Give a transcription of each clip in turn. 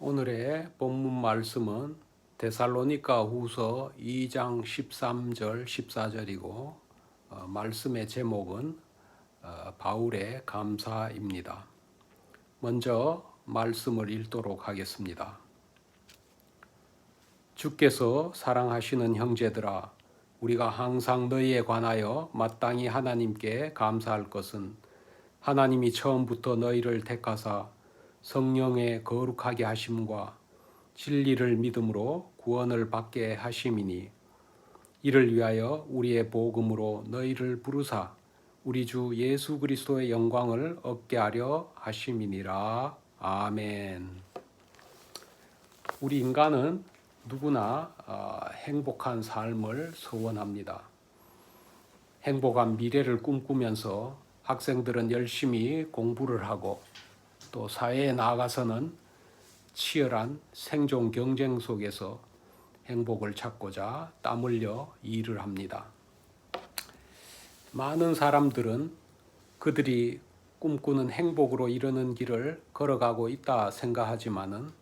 오늘의 본문 말씀은 데살로니가 후서 2장 13절 14절이고 말씀의 제목은 바울의 감사입니다. 먼저 말씀을 읽도록 하겠습니다. 주께서 사랑하시는 형제들아, 우리가 항상 너희에 관하여 마땅히 하나님께 감사할 것은 하나님이 처음부터 너희를 택하사 성령의 거룩하게 하심과 진리를 믿음으로 구원을 받게 하심이니, 이를 위하여 우리의 복음으로 너희를 부르사 우리 주 예수 그리스도의 영광을 얻게 하려 하심이니라. 아멘. 우리 인간은 누구나 행복한 삶을 소원합니다. 행복한 미래를 꿈꾸면서 학생들은 열심히 공부를 하고 또 사회에 나아가서는 치열한 생존 경쟁 속에서 행복을 찾고자 땀 흘려 일을 합니다. 많은 사람들은 그들이 꿈꾸는 행복으로 이르는 길을 걸어가고 있다 생각하지만은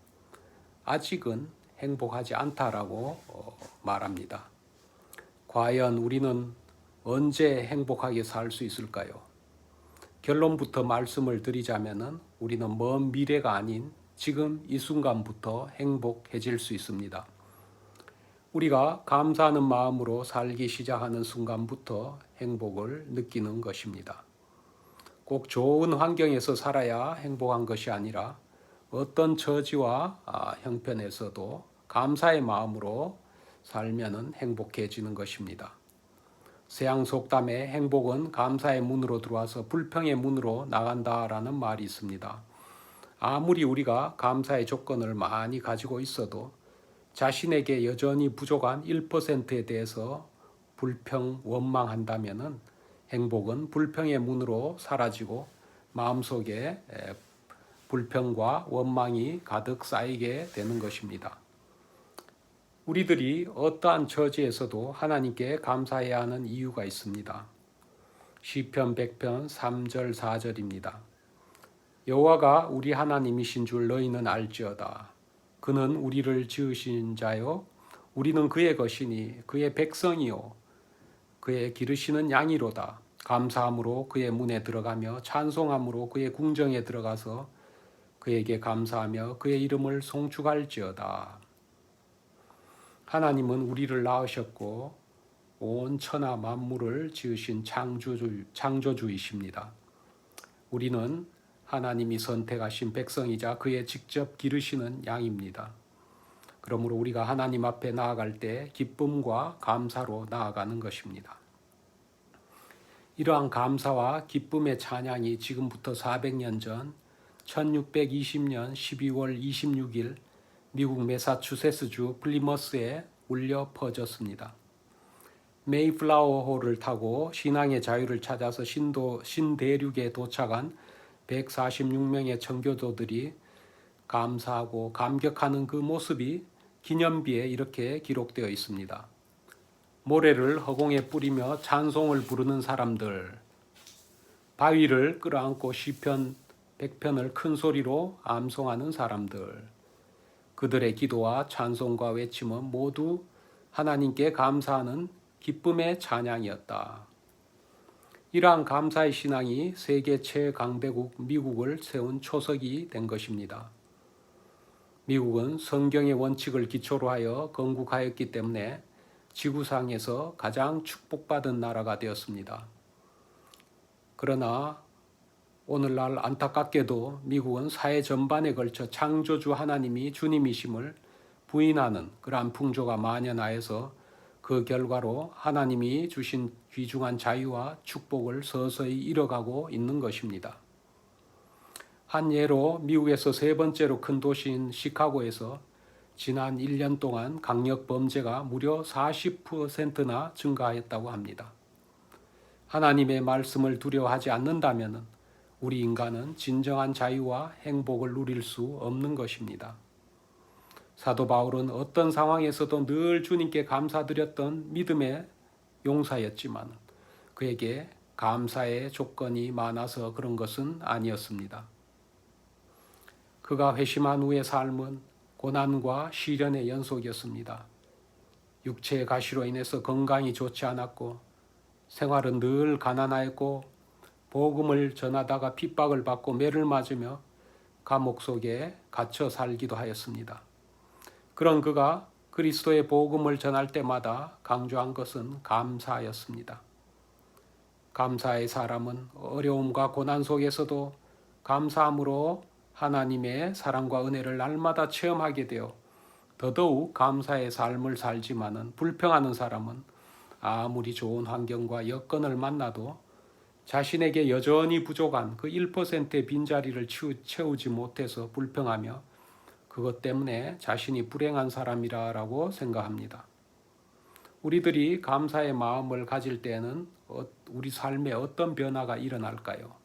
아직은 행복하지 않다라고 말합니다. 과연 우리는 언제 행복하게 살 수 있을까요? 결론부터 말씀을 드리자면은 우리는 먼 미래가 아닌 지금 이 순간부터 행복해질 수 있습니다. 우리가 감사하는 마음으로 살기 시작하는 순간부터 행복을 느끼는 것입니다. 꼭 좋은 환경에서 살아야 행복한 것이 아니라 어떤 처지와 형편에서도 감사의 마음으로 살면은 행복해지는 것입니다. 서양 속담에 행복은 감사의 문으로 들어와서 불평의 문으로 나간다라는 말이 있습니다. 아무리 우리가 감사의 조건을 많이 가지고 있어도 자신에게 여전히 부족한 1%에 대해서 불평, 원망한다면은 행복은 불평의 문으로 사라지고 마음속에 불평과 원망이 가득 쌓이게 되는 것입니다. 우리들이 어떠한 처지에서도 하나님께 감사해야 하는 이유가 있습니다. 시편 100편 3절 4절입니다. 여호와가 우리 하나님이신 줄 너희는 알지어다. 그는 우리를 지으신 자요 우리는 그의 것이니 그의 백성이요 그의 기르시는 양이로다. 감사함으로 그의 문에 들어가며 찬송함으로 그의 궁정에 들어가서 그에게 감사하며 그의 이름을 송축할지어다. 하나님은 우리를 낳으셨고 온 천하 만물을 지으신 창조주이십니다. 우리는 하나님이 선택하신 백성이자 그의 직접 기르시는 양입니다. 그러므로 우리가 하나님 앞에 나아갈 때 기쁨과 감사로 나아가는 것입니다. 이러한 감사와 기쁨의 찬양이 지금부터 400년 전 1620년 12월 26일 미국 매사추세츠주 플리머스에 울려 퍼졌습니다. 메이플라워 호를 타고 신앙의 자유를 찾아서 신대륙에 도착한 146명의 청교도들이 감사하고 감격하는 그 모습이 기념비에 이렇게 기록되어 있습니다. 모래를 허공에 뿌리며 찬송을 부르는 사람들, 바위를 끌어안고 시편 100편을 큰 소리로 암송하는 사람들, 그들의 기도와 찬송과 외침은 모두 하나님께 감사하는 기쁨의 찬양이었다. 이러한 감사의 신앙이 세계 최강대국 미국을 세운 초석이 된 것입니다. 미국은 성경의 원칙을 기초로 하여 건국하였기 때문에 지구상에서 가장 축복받은 나라가 되었습니다. 그러나 오늘날 안타깝게도 미국은 사회 전반에 걸쳐 창조주 하나님이 주님이심을 부인하는 그러한 풍조가 만연하여서 그 결과로 하나님이 주신 귀중한 자유와 축복을 서서히 잃어가고 있는 것입니다. 한 예로 미국에서 세 번째로 큰 도시인 시카고에서 지난 1년 동안 강력 범죄가 무려 40%나 증가하였다고 합니다. 하나님의 말씀을 두려워하지 않는다면 우리 인간은 진정한 자유와 행복을 누릴 수 없는 것입니다. 사도 바울은 어떤 상황에서도 늘 주님께 감사드렸던 믿음의 용사였지만 그에게 감사의 조건이 많아서 그런 것은 아니었습니다. 그가 회심한 후의 삶은 고난과 시련의 연속이었습니다. 육체의 가시로 인해서 건강이 좋지 않았고 생활은 늘 가난하였고 복음을 전하다가 핍박을 받고 매를 맞으며 감옥 속에 갇혀 살기도 하였습니다. 그런 그가 그리스도의 복음을 전할 때마다 강조한 것은 감사였습니다. 감사의 사람은 어려움과 고난 속에서도 감사함으로 하나님의 사랑과 은혜를 날마다 체험하게 되어 더더욱 감사의 삶을 살지만은 불평하는 사람은 아무리 좋은 환경과 여건을 만나도 자신에게 여전히 부족한 그 1%의 빈자리를 채우지 못해서 불평하며 그것 때문에 자신이 불행한 사람이라고 생각합니다. 우리들이 감사의 마음을 가질 때에는 우리 삶에 어떤 변화가 일어날까요?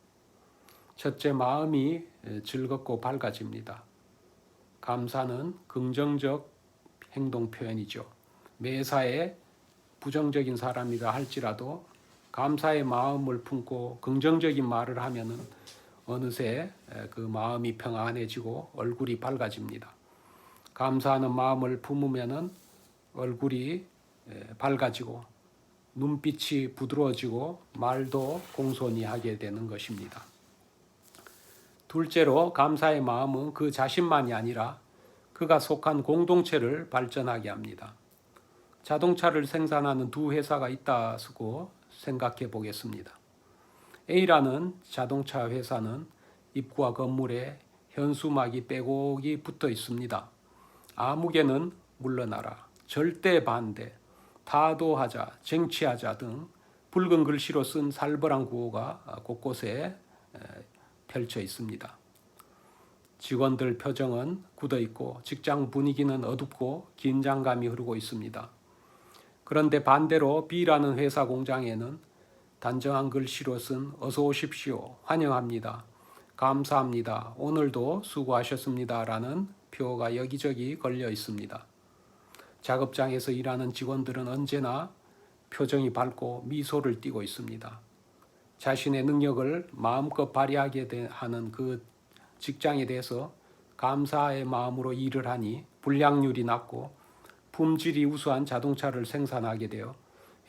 첫째, 마음이 즐겁고 밝아집니다. 감사는 긍정적 행동 표현이죠. 매사에 부정적인 사람이라 할지라도 감사의 마음을 품고 긍정적인 말을 하면은 어느새 그 마음이 평안해지고 얼굴이 밝아집니다. 감사하는 마음을 품으면은 얼굴이 밝아지고 눈빛이 부드러워지고 말도 공손히 하게 되는 것입니다. 둘째로 감사의 마음은 그 자신만이 아니라 그가 속한 공동체를 발전하게 합니다. 자동차를 생산하는 두 회사가 있다고 생각해 보겠습니다. A라는 자동차 회사는 입구와 건물에 현수막이 빼곡히 붙어 있습니다. 아무개는 물러나라, 절대 반대, 타도하자, 쟁취하자 등 붉은 글씨로 쓴 살벌한 구호가 곳곳에 펼쳐 있습니다. 직원들 표정은 굳어 있고 직장 분위기는 어둡고 긴장감이 흐르고 있습니다. 그런데 반대로 B라는 회사 공장에는 단정한 글씨로 쓴 어서 오십시오, 환영합니다, 감사합니다, 오늘도 수고하셨습니다 라는 표가 여기저기 걸려 있습니다. 작업장에서 일하는 직원들은 언제나 표정이 밝고 미소를 띠고 있습니다. 자신의 능력을 마음껏 발휘하게 하는 그 직장에 대해서 감사의 마음으로 일을 하니 불량률이 낮고 품질이 우수한 자동차를 생산하게 되어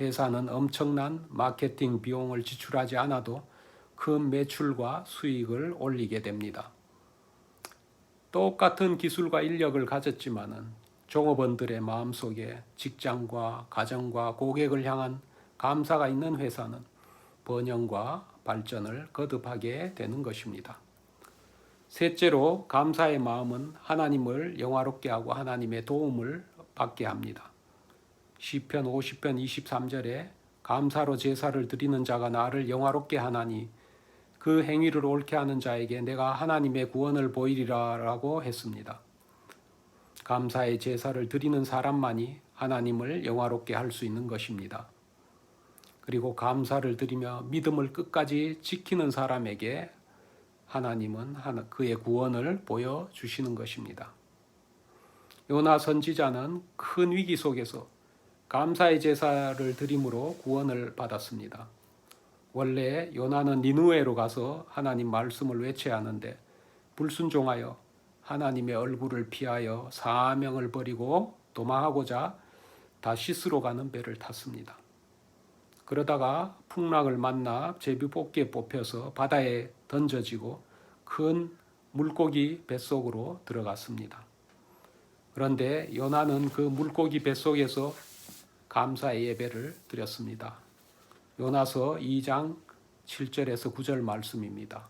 회사는 엄청난 마케팅 비용을 지출하지 않아도 큰 매출과 수익을 올리게 됩니다. 똑같은 기술과 인력을 가졌지만은 종업원들의 마음속에 직장과 가정과 고객을 향한 감사가 있는 회사는 번영과 발전을 거듭하게 되는 것입니다. 셋째로 감사의 마음은 하나님을 영화롭게 하고 하나님의 도움을 받게 합니다. 시편 50편 23절에 감사로 제사를 드리는 자가 나를 영화롭게 하나니 그 행위를 옳게 하는 자에게 내가 하나님의 구원을 보이리라라고 했습니다. 감사의 제사를 드리는 사람만이 하나님을 영화롭게 할 수 있는 것입니다. 그리고 감사를 드리며 믿음을 끝까지 지키는 사람에게 하나님은 그의 구원을 보여주시는 것입니다. 요나 선지자는 큰 위기 속에서 감사의 제사를 드림으로 구원을 받았습니다. 원래 요나는 니느웨로 가서 하나님 말씀을 외쳐야 하는데 불순종하여 하나님의 얼굴을 피하여 사명을 버리고 도망하고자 다시스로 가는 배를 탔습니다. 그러다가 풍랑을 만나 제비뽑기에 뽑혀서 바다에 던져지고 큰 물고기 뱃속으로 들어갔습니다. 그런데 요나는 그 물고기 뱃속에서 감사의 예배를 드렸습니다. 요나서 2장 7절에서 9절 말씀입니다.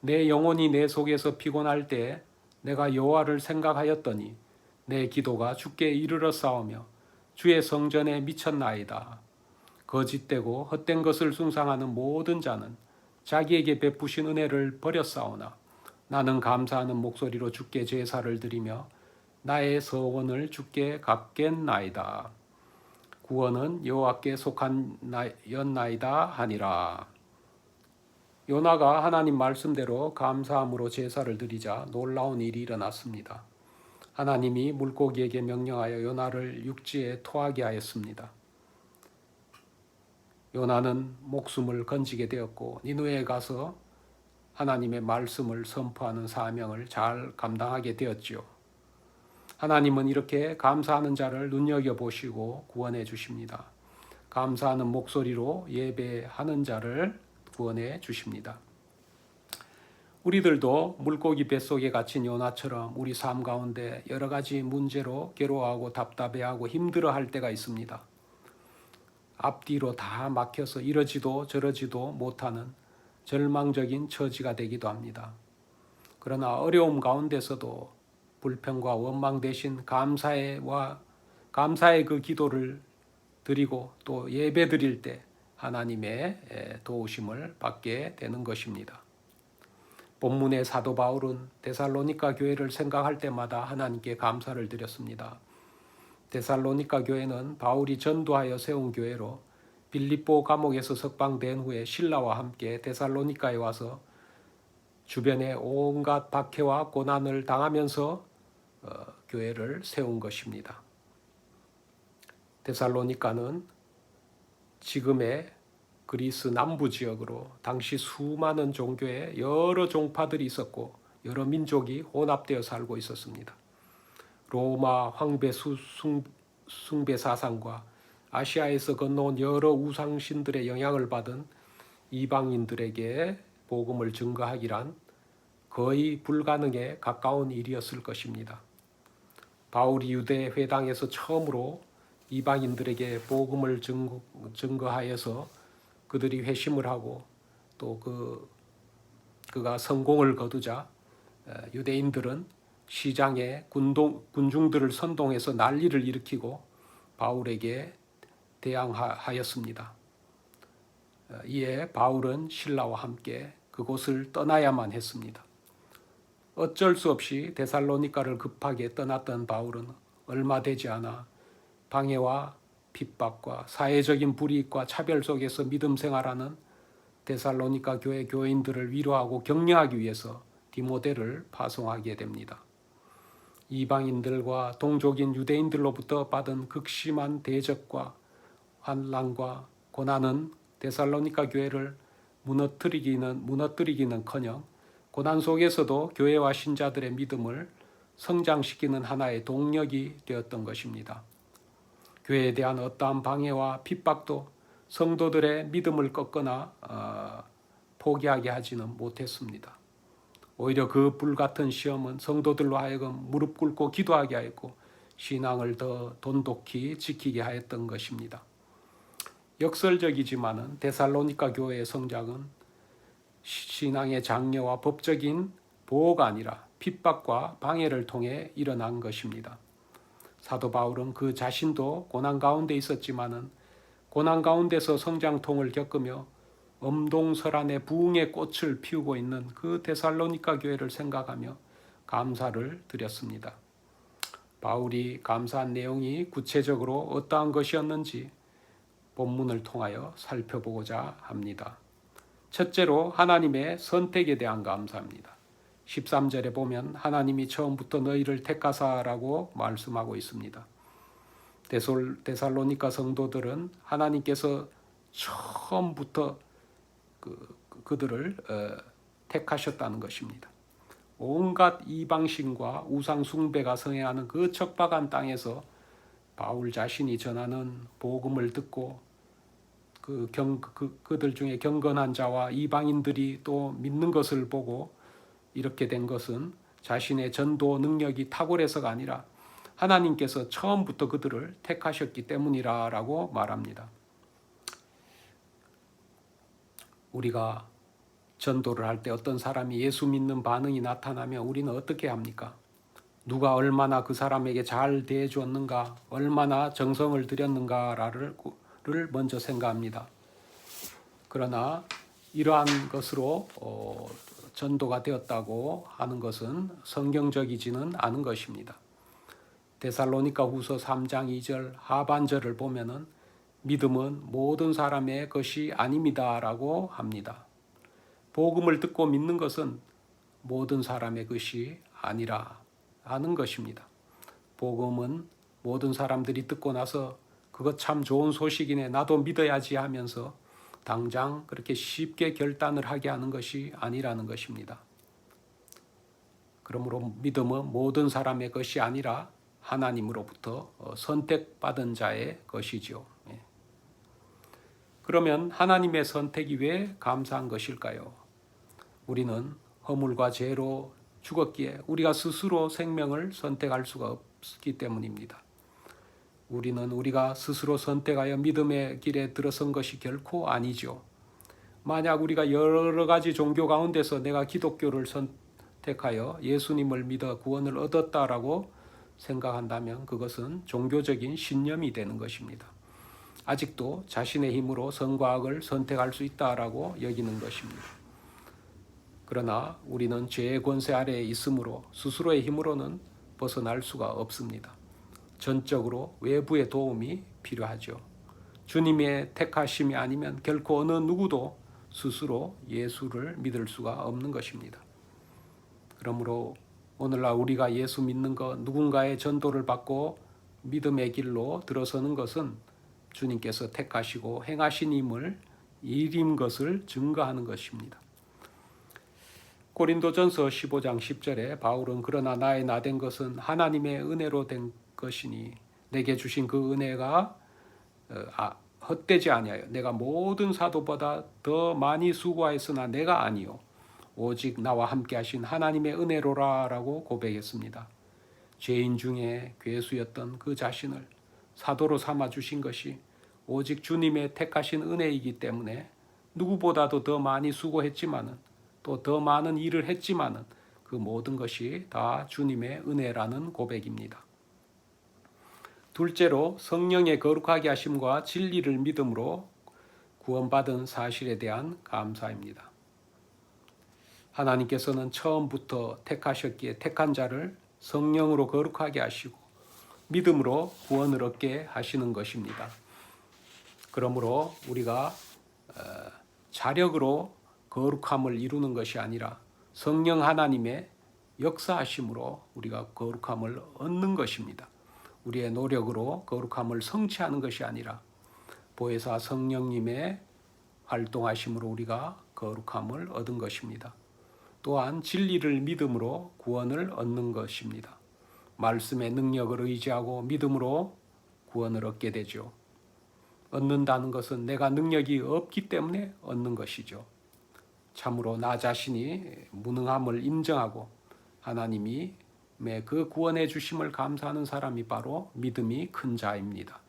내 영혼이 내 속에서 피곤할 때 내가 여호와를 생각하였더니 내 기도가 주께 이르러 싸우며 주의 성전에 미쳤나이다. 거짓되고 헛된 것을 숭상하는 모든 자는 자기에게 베푸신 은혜를 버렸사오나 나는 감사하는 목소리로 주께 제사를 드리며 나의 서원을 주께 갚겠나이다. 구원은 여호와께 속한 였나이다 하니라. 요나가 하나님 말씀대로 감사함으로 제사를 드리자 놀라운 일이 일어났습니다. 하나님이 물고기에게 명령하여 요나를 육지에 토하게 하였습니다. 요나는 목숨을 건지게 되었고 니느웨에 가서 하나님의 말씀을 선포하는 사명을 잘 감당하게 되었지요. 하나님은 이렇게 감사하는 자를 눈여겨보시고 구원해 주십니다. 감사하는 목소리로 예배하는 자를 구원해 주십니다. 우리들도 물고기 뱃속에 갇힌 요나처럼 우리 삶 가운데 여러 가지 문제로 괴로워하고 답답해하고 힘들어할 때가 있습니다. 앞뒤로 다 막혀서 이러지도 저러지도 못하는 절망적인 처지가 되기도 합니다. 그러나 어려움 가운데서도 불평과 원망 대신 감사의 그 기도를 드리고 또 예배 드릴 때 하나님의 도우심을 받게 되는 것입니다. 본문의 사도 바울은 데살로니가 교회를 생각할 때마다 하나님께 감사를 드렸습니다. 데살로니가 교회는 바울이 전도하여 세운 교회로 빌립보 감옥에서 석방된 후에 신라와 함께 데살로니가에 와서 주변에 온갖 박해와 고난을 당하면서 교회를 세운 것입니다. 데살로니가는 지금의 그리스 남부 지역으로 당시 수많은 종교의 여러 종파들이 있었고 여러 민족이 혼합되어 살고 있었습니다. 로마 황배 숭배 사상과 아시아에서 건너온 여러 우상신들의 영향을 받은 이방인들에게 복음을 증거하기란 거의 불가능에 가까운 일이었을 것입니다. 바울이 유대 회당에서 처음으로 이방인들에게 복음을 증거하여서 그들이 회심을 하고 또 그가 성공을 거두자 유대인들은 시장에 군중들을 선동해서 난리를 일으키고 바울에게 대항하였습니다. 이에 바울은 신라와 함께 그곳을 떠나야만 했습니다. 어쩔 수 없이 데살로니가를 급하게 떠났던 바울은 얼마 되지 않아 방해와 핍박과 사회적인 불이익과 차별 속에서 믿음 생활하는 데살로니가 교회 교인들을 위로하고 격려하기 위해서 디모데를 파송하게 됩니다. 이방인들과 동족인 유대인들로부터 받은 극심한 대적과 환난과 고난은 데살로니가 교회를 무너뜨리기는커녕 고난 속에서도 교회와 신자들의 믿음을 성장시키는 하나의 동력이 되었던 것입니다. 교회에 대한 어떠한 방해와 핍박도 성도들의 믿음을 꺾거나 포기하게 하지는 못했습니다. 오히려 그 불같은 시험은 성도들로 하여금 무릎 꿇고 기도하게 하였고 신앙을 더 돈독히 지키게 하였던 것입니다. 역설적이지만은 데살로니가 교회의 성장은 신앙의 장려와 법적인 보호가 아니라 핍박과 방해를 통해 일어난 것입니다. 사도 바울은 그 자신도 고난 가운데 있었지만은 고난 가운데서 성장통을 겪으며 엄동설안의 부흥의 꽃을 피우고 있는 그 데살로니가 교회를 생각하며 감사를 드렸습니다. 바울이 감사한 내용이 구체적으로 어떠한 것이었는지 본문을 통하여 살펴보고자 합니다. 첫째로 하나님의 선택에 대한 감사입니다. 13절에 보면 하나님이 처음부터 너희를 택하사라고 말씀하고 있습니다. 데살로니가 성도들은 하나님께서 처음부터 그들을 택하셨다는 것입니다. 온갖 이방신과 우상 숭배가 성행하는 그 척박한 땅에서 바울 자신이 전하는 복음을 듣고 그들 중에 경건한 자와 이방인들이 또 믿는 것을 보고 이렇게 된 것은 자신의 전도 능력이 탁월해서가 아니라 하나님께서 처음부터 그들을 택하셨기 때문이라고 말합니다. 우리가 전도를 할 때 어떤 사람이 예수 믿는 반응이 나타나면 우리는 어떻게 합니까? 누가 얼마나 그 사람에게 잘 대해주었는가, 얼마나 정성을 들였는가를 먼저 생각합니다. 그러나 이러한 것으로 전도가 되었다고 하는 것은 성경적이지는 않은 것입니다. 데살로니가 후서 3장 2절 하반절을 보면은 믿음은 모든 사람의 것이 아닙니다라고 합니다. 복음을 듣고 믿는 것은 모든 사람의 것이 아니라 하는 것입니다. 복음은 모든 사람들이 듣고 나서 그것 참 좋은 소식이네, 나도 믿어야지 하면서 당장 그렇게 쉽게 결단을 하게 하는 것이 아니라는 것입니다. 그러므로 믿음은 모든 사람의 것이 아니라 하나님으로부터 선택받은 자의 것이죠. 예. 그러면 하나님의 선택이 왜 감사한 것일까요? 우리는 허물과 죄로 죽었기에 우리가 스스로 생명을 선택할 수가 없기 때문입니다. 우리는 우리가 스스로 선택하여 믿음의 길에 들어선 것이 결코 아니죠. 만약 우리가 여러 가지 종교 가운데서 내가 기독교를 선택하여 예수님을 믿어 구원을 얻었다라고 생각한다면 그것은 종교적인 신념이 되는 것입니다. 아직도 자신의 힘으로 선과 악을 선택할 수 있다라고 여기는 것입니다. 그러나 우리는 죄의 권세 아래에 있으므로 스스로의 힘으로는 벗어날 수가 없습니다. 전적으로 외부의 도움이 필요하죠. 주님의 택하심이 아니면 결코 어느 누구도 스스로 예수를 믿을 수가 없는 것입니다. 그러므로 오늘날 우리가 예수 믿는 것, 누군가의 전도를 받고 믿음의 길로 들어서는 것은 주님께서 택하시고 행하신 일인 것을 증거하는 것입니다. 고린도전서 15장 10절에 바울은 그러나 나의 나된 것은 하나님의 은혜로 된 것이니 내게 주신 그 은혜가 헛되지 아니하여 내가 모든 사도보다 더 많이 수고하였으나 내가 아니요 오직 나와 함께 하신 하나님의 은혜로라 라고 고백했습니다. 죄인 중에 괴수였던 그 자신을 사도로 삼아 주신 것이 오직 주님의 택하신 은혜이기 때문에 누구보다도 더 많이 수고했지만은 또 더 많은 일을 했지만은 그 모든 것이 다 주님의 은혜라는 고백입니다. 둘째로 성령의 거룩하게 하심과 진리를 믿음으로 구원받은 사실에 대한 감사입니다. 하나님께서는 처음부터 택하셨기에 택한 자를 성령으로 거룩하게 하시고 믿음으로 구원을 얻게 하시는 것입니다. 그러므로 우리가 자력으로 거룩함을 이루는 것이 아니라 성령 하나님의 역사하심으로 우리가 거룩함을 얻는 것입니다. 우리의 노력으로 거룩함을 성취하는 것이 아니라 보혜사 성령님의 활동하심으로 우리가 거룩함을 얻은 것입니다. 또한 진리를 믿음으로 구원을 얻는 것입니다. 말씀의 능력을 의지하고 믿음으로 구원을 얻게 되죠. 얻는다는 것은 내가 능력이 없기 때문에 얻는 것이죠. 참으로 나 자신이 무능함을 인정하고 하나님이 그 구원해 주심을 감사하는 사람이 바로 믿음이 큰 자입니다.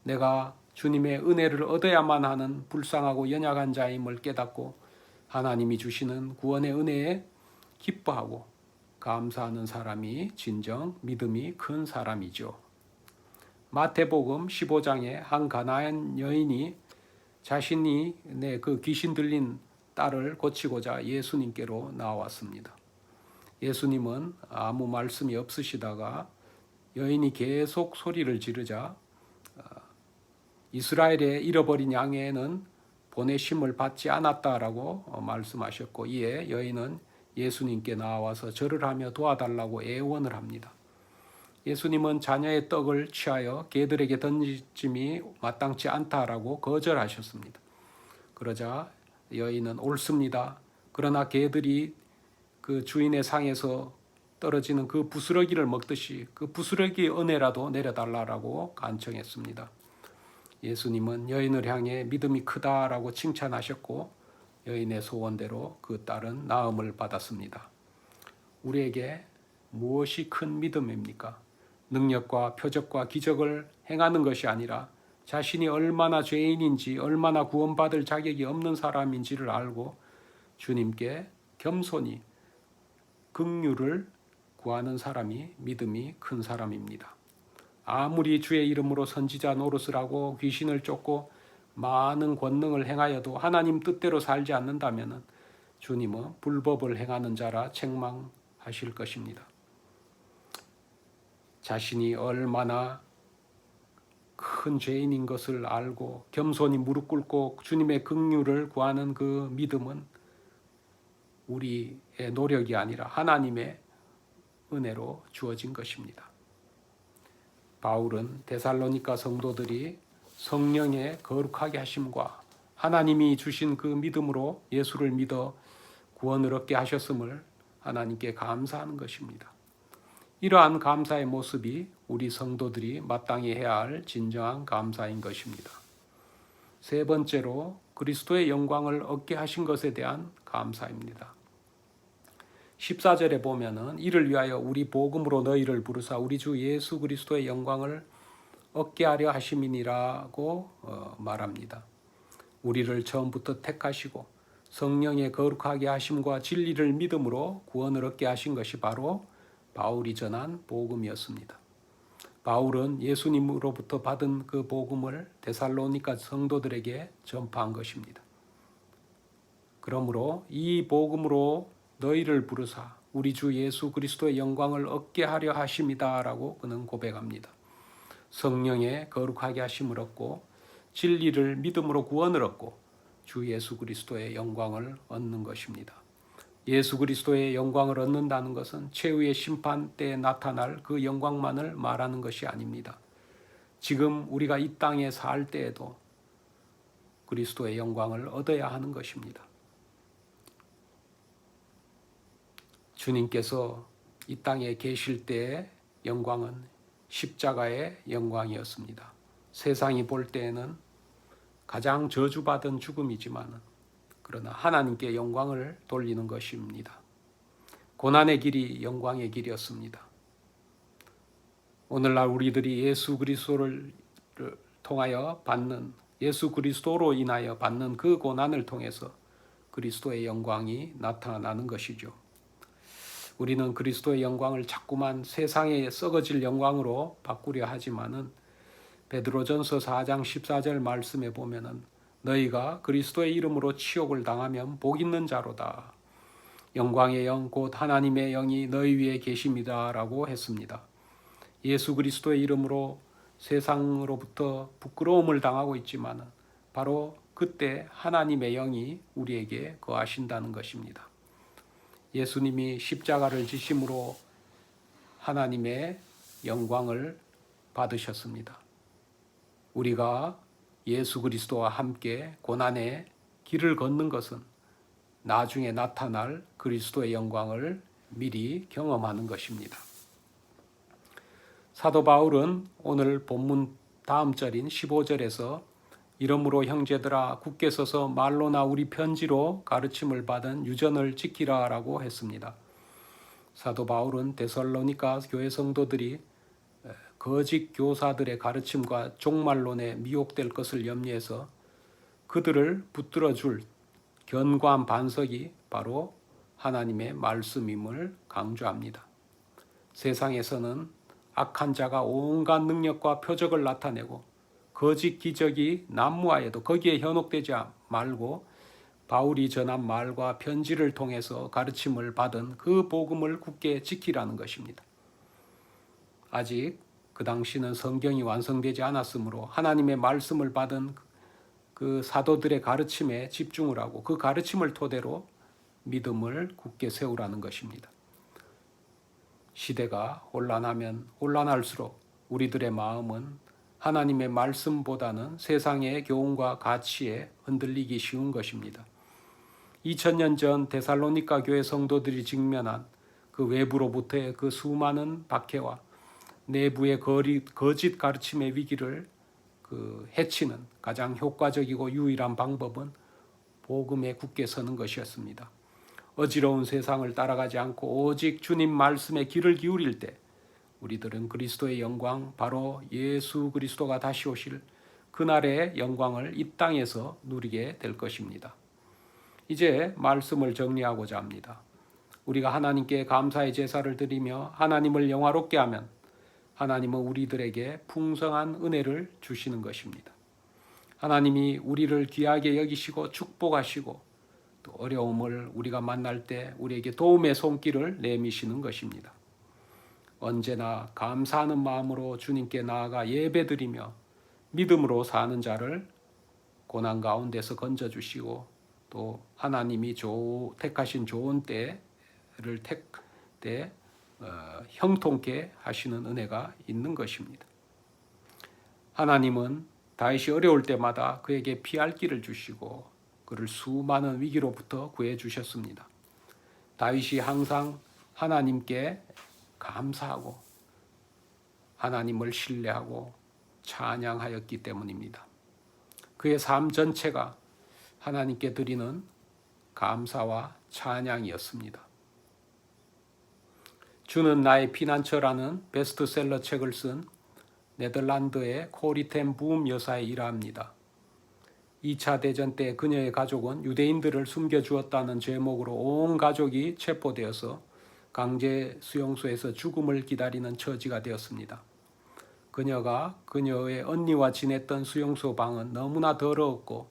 내가 주님의 은혜를 얻어야만 하는 불쌍하고 연약한 자임을 깨닫고 하나님이 주시는 구원의 은혜에 기뻐하고 감사하는 사람이 진정 믿음이 큰 사람이죠. 마태복음 15장에 한 가나안 여인이 자신이 그 귀신 들린 딸을 고치고자 예수님께로 나왔습니다. 예수님은 아무 말씀이 없으시다가 여인이 계속 소리를 지르자 이스라엘의 잃어버린 양에는 보내심을 받지 않았다라고 말씀하셨고 이에 여인은 예수님께 나와서 절을 하며 도와달라고 애원을 합니다. 예수님은 자녀의 떡을 취하여 개들에게 던짐이 마땅치 않다라고 거절하셨습니다. 그러자 여인은 옳습니다. 그러나 개들이 그 주인의 상에서 떨어지는 그 부스러기를 먹듯이 그 부스러기의 은혜라도 내려달라고 간청했습니다. 예수님은 여인을 향해 믿음이 크다라고 칭찬하셨고 여인의 소원대로 그 딸은 나음을 받았습니다. 우리에게 무엇이 큰 믿음입니까? 능력과 표적과 기적을 행하는 것이 아니라 자신이 얼마나 죄인인지 얼마나 구원받을 자격이 없는 사람인지를 알고 주님께 겸손히 긍휼을 구하는 사람이 믿음이 큰 사람입니다. 아무리 주의 이름으로 선지자 노릇을 하고 귀신을 쫓고 많은 권능을 행하여도 하나님 뜻대로 살지 않는다면 주님은 불법을 행하는 자라 책망하실 것입니다. 자신이 얼마나 큰 죄인인 것을 알고 겸손히 무릎 꿇고 주님의 긍휼을 구하는 그 믿음은 우리의 노력이 아니라 하나님의 은혜로 주어진 것입니다. 바울은 데살로니가 성도들이 성령의 거룩하게 하심과 하나님이 주신 그 믿음으로 예수를 믿어 구원을 얻게 하셨음을 하나님께 감사하는 것입니다. 이러한 감사의 모습이 우리 성도들이 마땅히 해야 할 진정한 감사인 것입니다. 세 번째로 그리스도의 영광을 얻게 하신 것에 대한 감사입니다. 14절에 보면은 이를 위하여 우리 복음으로 너희를 부르사 우리 주 예수 그리스도의 영광을 얻게 하려 하심이니라고 말합니다. 우리를 처음부터 택하시고 성령의 거룩하게 하심과 진리를 믿음으로 구원을 얻게 하신 것이 바로 바울이 전한 복음이었습니다. 바울은 예수님으로부터 받은 그 복음을 데살로니가 성도들에게 전파한 것입니다. 그러므로 이 복음으로 너희를 부르사 우리 주 예수 그리스도의 영광을 얻게 하려 하심이다라고 그는 고백합니다. 성령의 거룩하게 하심을 얻고 진리를 믿음으로 구원을 얻고 주 예수 그리스도의 영광을 얻는 것입니다. 예수 그리스도의 영광을 얻는다는 것은 최후의 심판 때에 나타날 그 영광만을 말하는 것이 아닙니다. 지금 우리가 이 땅에 살 때에도 그리스도의 영광을 얻어야 하는 것입니다. 주님께서 이 땅에 계실 때의 영광은 십자가의 영광이었습니다. 세상이 볼 때에는 가장 저주받은 죽음이지만 그러나 하나님께 영광을 돌리는 것입니다. 고난의 길이 영광의 길이었습니다. 오늘날 우리들이 예수 그리스도를 통하여 받는 예수 그리스도로 인하여 받는 그 고난을 통해서 그리스도의 영광이 나타나는 것이죠. 우리는 그리스도의 영광을 자꾸만 세상의 썩어질 영광으로 바꾸려 하지만은 베드로전서 4장 14절 말씀에 보면은 너희가 그리스도의 이름으로 치욕을 당하면 복 있는 자로다. 영광의 영 곧 하나님의 영이 너희 위에 계십니다라고 했습니다. 예수 그리스도의 이름으로 세상으로부터 부끄러움을 당하고 있지만은 바로 그때 하나님의 영이 우리에게 거하신다는 것입니다. 예수님이 십자가를 지심으로 하나님의 영광을 받으셨습니다. 우리가 예수 그리스도와 함께 고난의 길을 걷는 것은 나중에 나타날 그리스도의 영광을 미리 경험하는 것입니다. 사도 바울은 오늘 본문 다음 절인 15절에서 이러므로 형제들아 굳게 서서 말로나 우리 편지로 가르침을 받은 유전을 지키라 라고 했습니다. 사도 바울은 데살로니가 교회 성도들이 거짓 교사들의 가르침과 종말론에 미혹될 것을 염려해서 그들을 붙들어 줄 견고한 반석이 바로 하나님의 말씀임을 강조합니다. 세상에서는 악한 자가 온갖 능력과 표적을 나타내고 거짓 기적이 난무하여도 거기에 현혹되지 말고 바울이 전한 말과 편지를 통해서 가르침을 받은 그 복음을 굳게 지키라는 것입니다. 아직 그 당시는 성경이 완성되지 않았으므로 하나님의 말씀을 받은 그 사도들의 가르침에 집중을 하고 그 가르침을 토대로 믿음을 굳게 세우라는 것입니다. 시대가 혼란하면 혼란할수록 우리들의 마음은 하나님의 말씀보다는 세상의 교훈과 가치에 흔들리기 쉬운 것입니다. 2000년 전 데살로니가 교회 성도들이 직면한 그 외부로부터의 그 수많은 박해와 내부의 거짓 가르침의 위기를 해치는 가장 효과적이고 유일한 방법은 복음에 굳게 서는 것이었습니다. 어지러운 세상을 따라가지 않고 오직 주님 말씀에 귀를 기울일 때 우리들은 그리스도의 영광, 바로 예수 그리스도가 다시 오실 그날의 영광을 이 땅에서 누리게 될 것입니다. 이제 말씀을 정리하고자 합니다. 우리가 하나님께 감사의 제사를 드리며 하나님을 영화롭게 하면 하나님은 우리들에게 풍성한 은혜를 주시는 것입니다. 하나님이 우리를 귀하게 여기시고 축복하시고 또 어려움을 우리가 만날 때 우리에게 도움의 손길을 내미시는 것입니다. 언제나 감사하는 마음으로 주님께 나아가 예배드리며 믿음으로 사는 자를 고난 가운데서 건져주시고 또 하나님이 택하신 좋은 때를 형통케 하시는 은혜가 있는 것입니다. 하나님은 다윗이 어려울 때마다 그에게 피할 길을 주시고 그를 수많은 위기로부터 구해 주셨습니다. 다윗이 항상 하나님께 감사하고 하나님을 신뢰하고 찬양하였기 때문입니다. 그의 삶 전체가 하나님께 드리는 감사와 찬양이었습니다. 주는 나의 피난처라는 베스트셀러 책을 쓴 네덜란드의 코리 텐 부음 여사의 일화입니다. 2차 대전 때 그녀의 가족은 유대인들을 숨겨주었다는 제목으로 온 가족이 체포되어서 강제 수용소에서 죽음을 기다리는 처지가 되었습니다. 그녀가 그녀의 언니와 지냈던 수용소 방은 너무나 더러웠고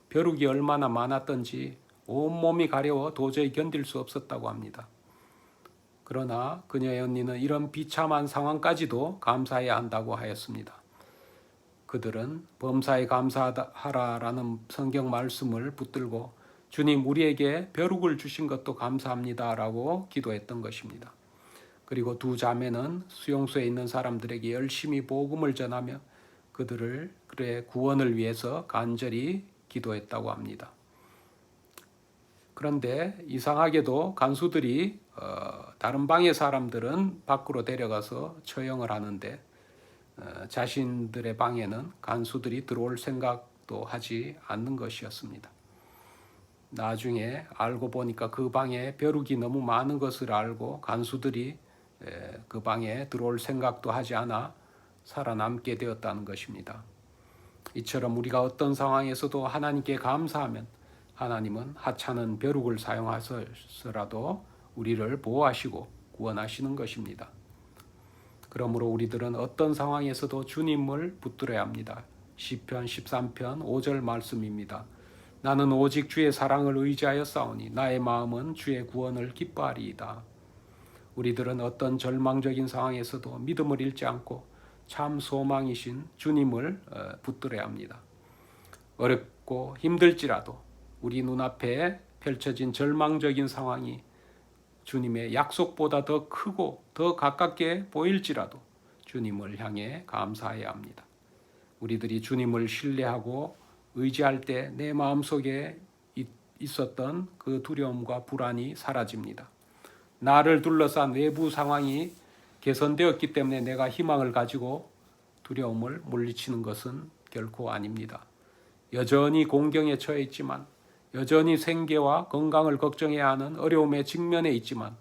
벼룩이 얼마나 많았던지 온몸이 가려워 도저히 견딜 수 없었다고 합니다. 그러나 그녀의 언니는 이런 비참한 상황까지도 감사해야 한다고 하였습니다. 그들은 범사에 감사하라라는 성경 말씀을 붙들고 주님 우리에게 벼룩을 주신 것도 감사합니다라고 기도했던 것입니다. 그리고 두 자매는 수용소에 있는 사람들에게 열심히 복음을 전하며 그들의 구원을 위해서 간절히 기도했다고 합니다. 그런데 이상하게도 간수들이 다른 방의 사람들은 밖으로 데려가서 처형을 하는데 자신들의 방에는 간수들이 들어올 생각도 하지 않는 것이었습니다. 나중에 알고 보니까 그 방에 벼룩이 너무 많은 것을 알고 간수들이 그 방에 들어올 생각도 하지 않아 살아남게 되었다는 것입니다. 이처럼 우리가 어떤 상황에서도 하나님께 감사하면 하나님은 하찮은 벼룩을 사용하셔서라도 우리를 보호하시고 구원하시는 것입니다. 그러므로 우리들은 어떤 상황에서도 주님을 붙들어야 합니다. 시편 13편 5절 말씀입니다. 나는 오직 주의 사랑을 의지하여 싸우니 나의 마음은 주의 구원을 기뻐하리이다. 우리들은 어떤 절망적인 상황에서도 믿음을 잃지 않고 참 소망이신 주님을 붙들어야 합니다. 어렵고 힘들지라도 우리 눈앞에 펼쳐진 절망적인 상황이 주님의 약속보다 더 크고 더 가깝게 보일지라도 주님을 향해 감사해야 합니다. 우리들이 주님을 신뢰하고 의지할 때 내 마음속에 있었던 그 두려움과 불안이 사라집니다. 나를 둘러싼 외부 상황이 개선되었기 때문에 내가 희망을 가지고 두려움을 물리치는 것은 결코 아닙니다. 여전히 공경에 처해 있지만 여전히 생계와 건강을 걱정해야 하는 어려움에 직면해 있지만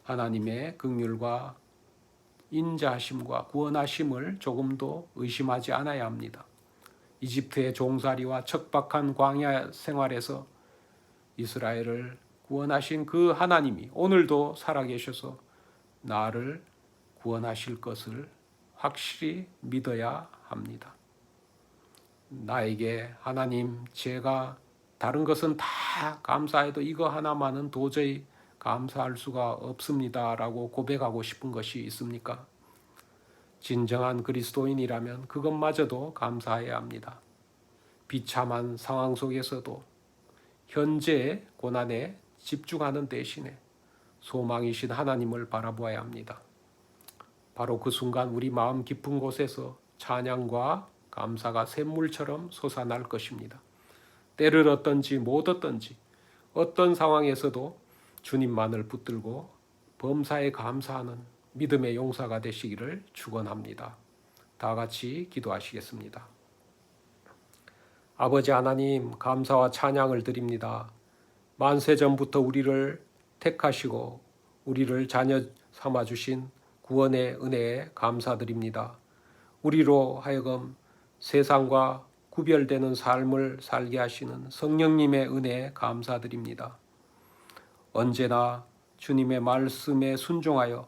하나님의 긍휼과 인자하심과 구원하심을 조금도 의심하지 않아야 합니다. 이집트의 종살이와 척박한 광야 생활에서 이스라엘을 구원하신 그 하나님이 오늘도 살아계셔서 나를 구원하실 것을 확실히 믿어야 합니다. 나에게 하나님 제가 다른 것은 다 감사해도 이거 하나만은 도저히 감사할 수가 없습니다 라고 고백하고 싶은 것이 있습니까? 진정한 그리스도인이라면 그것마저도 감사해야 합니다. 비참한 상황 속에서도 현재의 고난에 집중하는 대신에 소망이신 하나님을 바라보아야 합니다. 바로 그 순간 우리 마음 깊은 곳에서 찬양과 감사가 샘물처럼 솟아날 것입니다. 때를 얻든지 못 얻든지 어떤 상황에서도 주님만을 붙들고 범사에 감사하는 믿음의 용사가 되시기를 축원합니다. 다 같이 기도하시겠습니다. 아버지 하나님 감사와 찬양을 드립니다. 만세전부터 우리를 택하시고 우리를 자녀 삼아주신 구원의 은혜에 감사드립니다. 우리로 하여금 세상과 구별되는 삶을 살게 하시는 성령님의 은혜에 감사드립니다. 언제나 주님의 말씀에 순종하여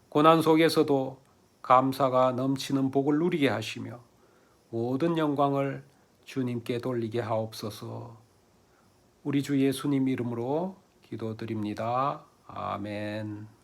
고난 속에서도 감사가 넘치는 복을 누리게 하시며 모든 영광을 주님께 돌리게 하옵소서. 우리 주 예수님 이름으로 기도드립니다. 아멘.